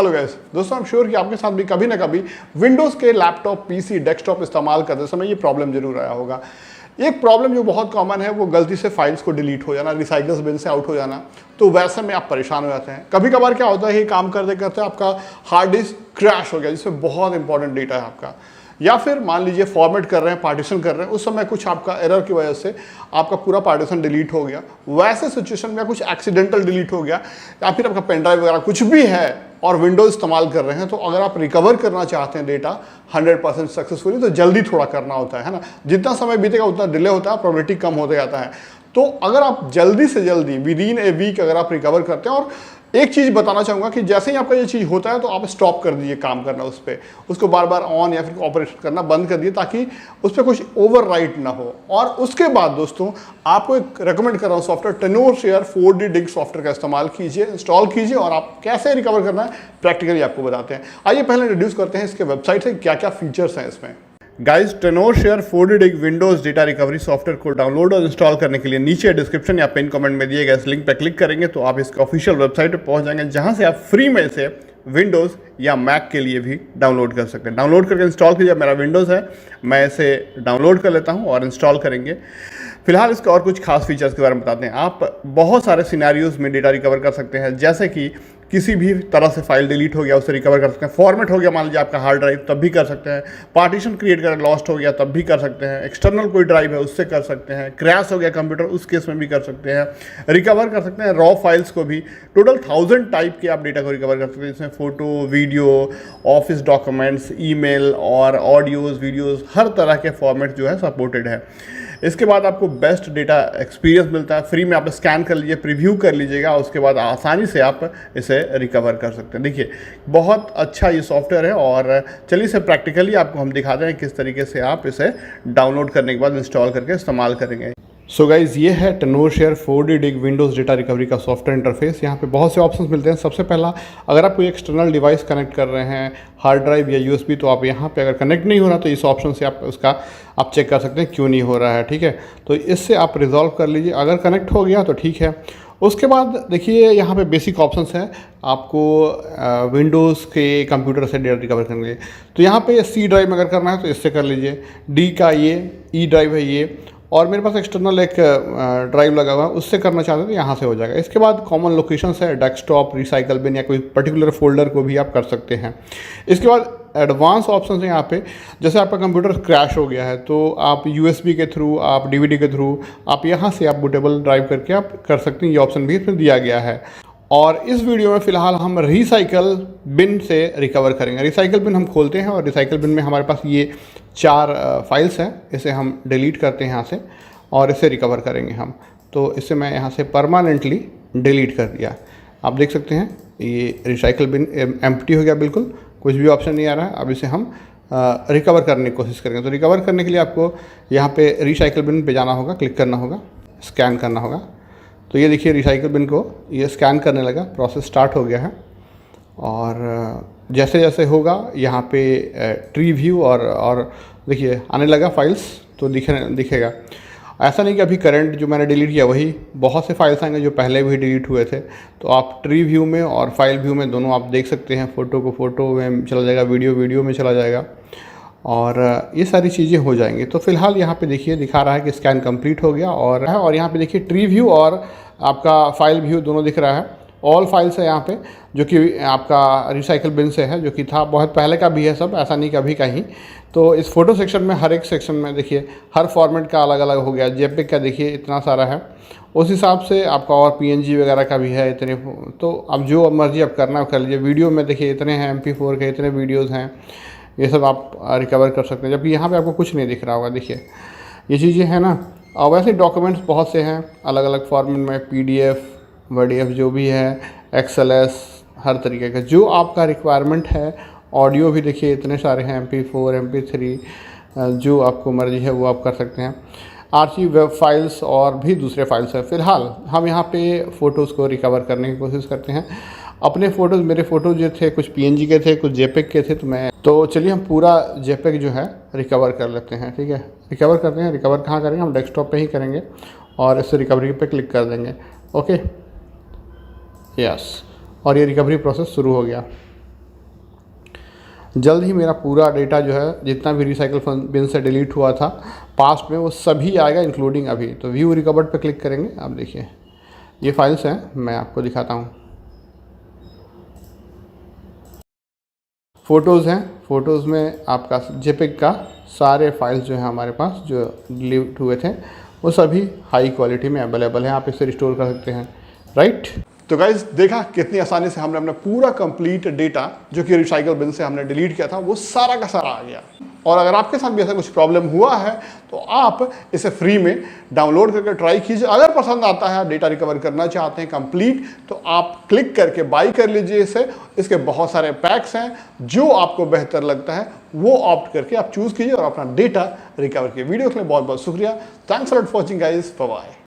Hello guys, दोस्तों I am sure कि आपके साथ भी कभी ना कभी विंडोज़ के लैपटॉप, पीसी, डेस्कटॉप इस्तेमाल करते समय ये प्रॉब्लम जरूर आया होगा। एक प्रॉब्लम जो बहुत कॉमन है वो गलती से फाइल्स को डिलीट हो जाना, रिसाइकल्स बिन से आउट हो जाना। तो वैसे में आप परेशान हो जाते हैं। कभी कभार क्या होता है, ये काम करते करते आपका हार्ड डिस्क क्रैश हो गया जिसमें बहुत इंपॉर्टेंट डेटा है आपका, या फिर मान लीजिए फॉर्मेट कर रहे हैं, पार्टीशन कर रहे हैं, उस समय कुछ आपका एरर की वजह से आपका पूरा पार्टीशन डिलीट हो गया। वैसे सिचुएशन में कुछ एक्सीडेंटल डिलीट हो गया या फिर आपका पेन ड्राइव वगैरह कुछ भी है और विंडोज इस्तेमाल कर रहे हैं, तो अगर आप रिकवर करना चाहते हैं डेटा 100% सक्सेसफुली, तो जल्दी थोड़ा करना होता है ना। जितना समय बीतेगा उतना डिले होता है, प्रोबेबिलिटी कम होते जाता है। तो अगर आप जल्दी से जल्दी विदिन ए वीक अगर आप रिकवर करते हैं, और एक चीज़ बताना चाहूँगा कि जैसे ही आपका ये चीज़ होता है तो आप स्टॉप कर दीजिए काम करना उस पर, उसको बार बार ऑन या फिर ऑपरेशन करना बंद कर दिए ताकि उस पर कुछ ओवरराइट ना हो। और उसके बाद दोस्तों आपको एक रेकमेंड कर रहा हूँ सॉफ्टवेयर, टेनोरशेयर 4D डिग सॉफ्टवेयर का इस्तेमाल कीजिए, इंस्टॉल कीजिए, और आप कैसे रिकवर करना है प्रैक्टिकली आपको बताते हैं। आइए पहले इंट्रोड्यूस करते हैं इसके वेबसाइट से क्या क्या फीचर्स हैं इसमें। गाइस, टेनोरशेयर 4D डिग विंडोज डेटा रिकवरी सॉफ्टवेयर को डाउनलोड और इंस्टॉल करने के लिए नीचे डिस्क्रिप्शन या पिन कमेंट में दिए गए इस लिंक पर क्लिक करेंगे तो आप इसके ऑफिशियल वेबसाइट पर पहुंच जाएंगे, जहां से आप फ्री में इसे विंडोज़ या मैक के लिए भी डाउनलोड कर सकते हैं। डाउनलोड करके इंस्टॉल कीजिए। मेरा विंडोज़ है, मैं इसे डाउनलोड कर लेता हूँ और इंस्टॉल करेंगे। फिलहाल इसके और कुछ खास फीचर्स के बारे में बताते हैं। आप बहुत सारे सिनेरियोज में डेटा रिकवर कर सकते हैं, जैसे कि किसी भी तरह से फाइल डिलीट हो गया उसे रिकवर कर सकते हैं, फॉर्मेट हो गया मान लीजिए आपका हार्ड ड्राइव, तब भी कर सकते हैं, पार्टीशन क्रिएट कर लॉस्ट हो गया तब भी कर सकते हैं, एक्सटर्नल कोई ड्राइव है उससे कर सकते हैं, क्रैश हो गया कंप्यूटर उस केस में भी कर सकते हैं, रिकवर कर सकते हैं रॉ फाइल्स को भी। टोटल 1000 टाइप के आप डेटा को रिकवर कर सकते हैं, जिसमें photo, video, office documents, email और ऑडियोज़, वीडियोज़, हर तरह के फॉर्मेट जो है सपोर्टेड है। इसके बाद आपको बेस्ट डेटा एक्सपीरियंस मिलता है, फ्री में आप स्कैन कर लीजिए, प्रीव्यू कर लीजिएगा, उसके बाद आसानी से आप इसे रिकवर कर सकते हैं। देखिए बहुत अच्छा ये सॉफ्टवेयर है, और चलिए इसे प्रैक्टिकली आपको हम दिखाते हैं किस तरीके से आप इसे डाउनलोड करने के बाद इंस्टॉल करके इस्तेमाल करेंगे। सो गाइज़, ये है टेनोरशेयर 4D डिग विंडोज़ डेटा रिकवरी का सॉफ्टवेयर इंटरफेस। यहाँ पे बहुत से ऑप्शंस मिलते हैं। सबसे पहला, अगर आप कोई एक्सटर्नल डिवाइस कनेक्ट कर रहे हैं, हार्ड ड्राइव या USB, तो आप यहाँ पे अगर कनेक्ट नहीं हो रहा तो इस ऑप्शन से आप उसका आप चेक कर सकते हैं क्यों नहीं हो रहा है, ठीक है। तो इससे आप रिजॉल्व कर लीजिए। अगर कनेक्ट हो गया तो ठीक है। उसके बाद देखिए यहाँ पे बेसिक ऑप्शंस हैं आपको विंडोज़ के कंप्यूटर से डेटा रिकवर करने के लिए। तो यहाँ पे C ड्राइव में अगर करना है तो इससे कर लीजिए, D का ये E ड्राइव है ये, और मेरे पास एक्सटर्नल एक ड्राइव लगा हुआ है उससे करना चाहते हैं तो यहाँ से हो जाएगा। इसके बाद कॉमन लोकेशंस है, डेस्कटॉप, रिसाइकल बिन या कोई पर्टिकुलर फोल्डर को भी आप कर सकते हैं। इसके बाद एडवांस ऑप्शन है यहाँ पे, जैसे आपका कंप्यूटर क्रैश हो गया है तो आप USB के थ्रू, आप DVD के थ्रू, आप यहाँ से आप बूटेबल ड्राइव करके आप कर सकते हैं। ये ऑप्शन भी इसमें दिया गया है। और इस वीडियो में फ़िलहाल हम रिसाइकल बिन से रिकवर करेंगे। रिसाइकल बिन हम खोलते हैं और रिसाइकल बिन में हमारे पास ये 4 फाइल्स हैं। इसे हम डिलीट करते हैं यहाँ से और इसे रिकवर करेंगे हम। तो इसे मैं यहाँ से परमानेंटली डिलीट कर दिया। आप देख सकते हैं ये रिसाइकल बिन एम्प्टी हो गया, बिल्कुल कुछ भी ऑप्शन नहीं आ रहा है। अब इसे हम रिकवर करने की कोशिश करेंगे। तो रिकवर करने के लिए आपको यहाँ पे रिसाइकल बिन पे जाना होगा, क्लिक करना होगा, स्कैन करना होगा। तो ये देखिए रिसाइकल बिन को ये स्कैन करने लगा, प्रोसेस स्टार्ट हो गया है। और जैसे जैसे होगा यहाँ पे ट्री व्यू और देखिए आने लगा फाइल्स, तो दिखेगा। ऐसा नहीं कि अभी करंट जो मैंने डिलीट किया वही, बहुत से फाइल्स आएंगे जो पहले भी डिलीट हुए थे। तो आप ट्री व्यू में और फाइल व्यू में दोनों आप देख सकते हैं। फ़ोटो को फ़ोटो में चला जाएगा, वीडियो में चला जाएगा, और ये सारी चीज़ें हो जाएंगी। तो फिलहाल यहाँ पे देखिए दिखा रहा है कि स्कैन कंप्लीट हो गया, और यहाँ पे देखिए ट्री व्यू और आपका फाइल व्यू दोनों दिख रहा है। ऑल फाइल्स है यहाँ पे, जो कि आपका रिसाइकल बिन से है, जो कि था बहुत पहले का भी है सब, ऐसा नहीं कभी कहीं। तो इस फोटो सेक्शन में हर एक सेक्शन में देखिए हर फॉर्मेट का अलग अलग हो गया। JPEG का देखिए इतना सारा है, उस हिसाब से आपका और PNG वगैरह का भी है इतने। तो अब जो मर्जी आप करना कर लीजिए। वीडियो में देखिए इतने हैं, MP4 के इतने वीडियोज़ हैं, ये सब आप रिकवर कर सकते हैं। जबकि यहाँ पे आपको कुछ नहीं दिख रहा होगा, देखिए ये चीज़ें हैं ना। और वैसे डॉक्यूमेंट्स बहुत से हैं अलग अलग फॉर्मेट में, PDF, WDF जो भी है, XLS, हर तरीके का जो आपका रिक्वायरमेंट है। ऑडियो भी देखिए इतने सारे हैं, MP4, MP3, जो आपको मर्जी है वो आप कर सकते हैं। आर्चिव वेब फाइल्स और भी दूसरे फाइल्स हैं। फ़िलहाल हम यहाँ पे फ़ोटोज़ को रिकवर करने की कोशिश करते हैं। अपने फ़ोटोज़, मेरे फ़ोटो जो थे कुछ PNG के थे, कुछ JPEG के थे, तो चलिए हम पूरा JPEG जो है रिकवर कर लेते हैं, ठीक है। रिकवर करते हैं। रिकवर कहाँ करेंगे, हम डेस्कटॉप पे ही करेंगे और इससे रिकवरी पे क्लिक कर देंगे। ओके, यस, और ये रिकवरी प्रोसेस शुरू हो गया। जल्द ही मेरा पूरा डेटा जो है जितना भी रिसाइकल बिन से डिलीट हुआ था पास्ट में वो सभी आएगा इंक्लूडिंग अभी। तो व्यू रिकवर्ड पे क्लिक करेंगे, आप देखिए ये फाइल्स हैं, मैं आपको दिखाता हूँ। फ़ोटोज़ हैं, फ़ोटोज़ में आपका जेपिग का सारे फाइल्स जो हैं हमारे पास जो डिलीट हुए थे वो सभी हाई क्वालिटी में अवेलेबल हैं, आप इसे रिस्टोर कर सकते हैं, राइट। तो गाइज देखा कितनी आसानी से हमने अपना पूरा कंप्लीट डेटा जो कि रिसाइकल बिन से हमने डिलीट किया था वो सारा का सारा आ गया। और अगर आपके साथ भी ऐसा कुछ प्रॉब्लम हुआ है तो आप इसे फ्री में डाउनलोड करके ट्राई कीजिए। अगर पसंद आता है, डेटा रिकवर करना चाहते हैं कंप्लीट, तो आप क्लिक करके बाई कर लीजिए इसे। इसके बहुत सारे पैक्स हैं, जो आपको बेहतर लगता है वो ऑप्ट करके आप चूज़ कीजिए और अपना डेटा रिकवर कीजिए। वीडियो के लिए बहुत बहुत शुक्रिया। Thanks for watching guys, bye bye.